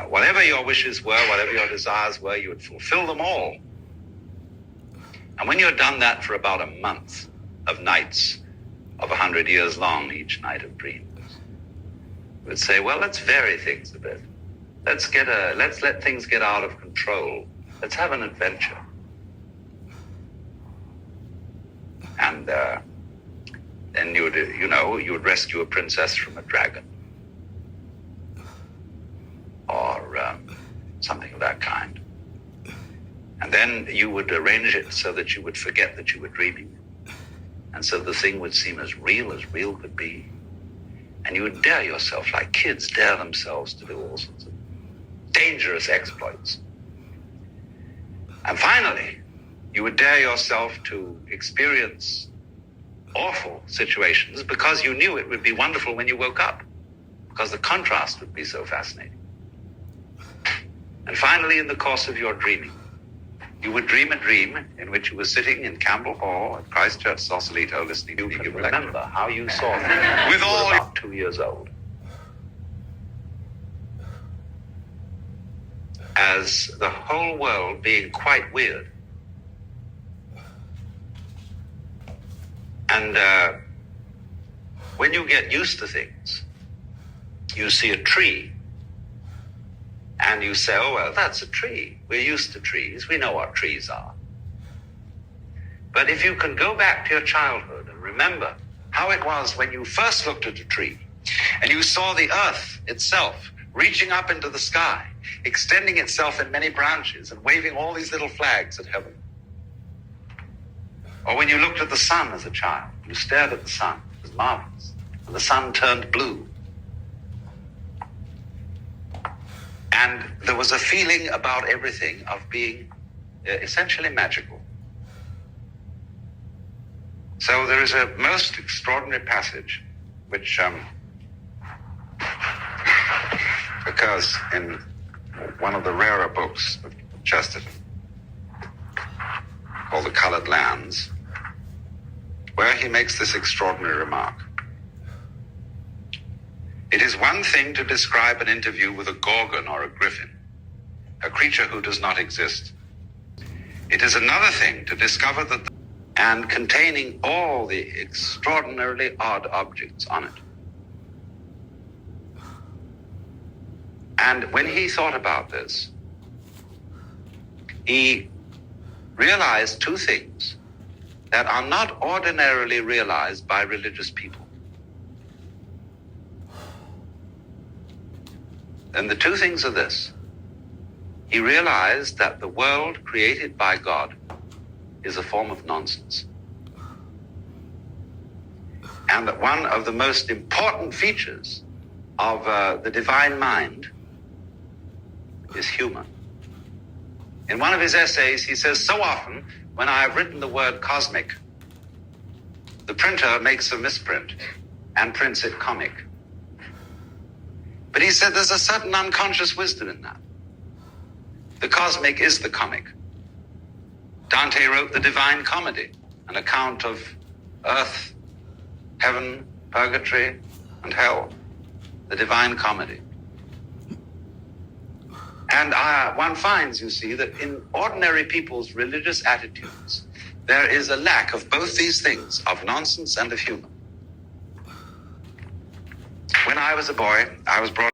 whatever your wishes were, whatever your desires were, you would fulfill them all. And when you had done that for about a month of nights of 100 years long, each night of dreams, you would say, well, let's vary things a bit. Let's let things get out of control. Let's have an adventure. And then you would rescue a princess from a dragon, or something of that kind. And then you would arrange it so that you would forget that you were dreaming. And so the thing would seem as real could be. And you would dare yourself, like kids dare themselves to do all sorts of dangerous exploits. And finally, you would dare yourself to experience awful situations because you knew it would be wonderful when you woke up, because the contrast would be so fascinating. And finally, in the course of your dreaming, you would dream a dream in which you were sitting in Campbell Hall at Christchurch, Sausalito, listening to you remember how you saw things with all about 2 years old. As the whole world being quite weird. And when you get used to things, you see a tree, and you say, oh, well, that's a tree. We're used to trees. We know what trees are. But if you can go back to your childhood and remember how it was when you first looked at a tree, and you saw the earth itself reaching up into the sky, extending itself in many branches and waving all these little flags at heaven. Or when you looked at the sun as a child, you stared at the sun, it was marvelous, and the sun turned blue. And there was a feeling about everything of being essentially magical. So there is a most extraordinary passage which occurs in one of the rarer books of Chesterton, called The Colored Lands, where he makes this extraordinary remark. It is one thing to describe an interview with a gorgon or a griffin, a creature who does not exist. It is another thing to discover that and containing all the extraordinarily odd objects on it. And when he thought about this, he realized two things that are not ordinarily realized by religious people. And the two things are this. He realized that the world created by God is a form of nonsense. And that one of the most important features of the divine mind is humor. In one of his essays, he says, so often when I have written the word cosmic, the printer makes a misprint and prints it comic. But he said there's a certain unconscious wisdom in that. The cosmic is the comic. Dante wrote the Divine Comedy, an account of earth, heaven, purgatory, and hell. The Divine Comedy. And one finds, you see, that in ordinary people's religious attitudes, there is a lack of both these things, of nonsense and of humor. When I was a boy, I was brought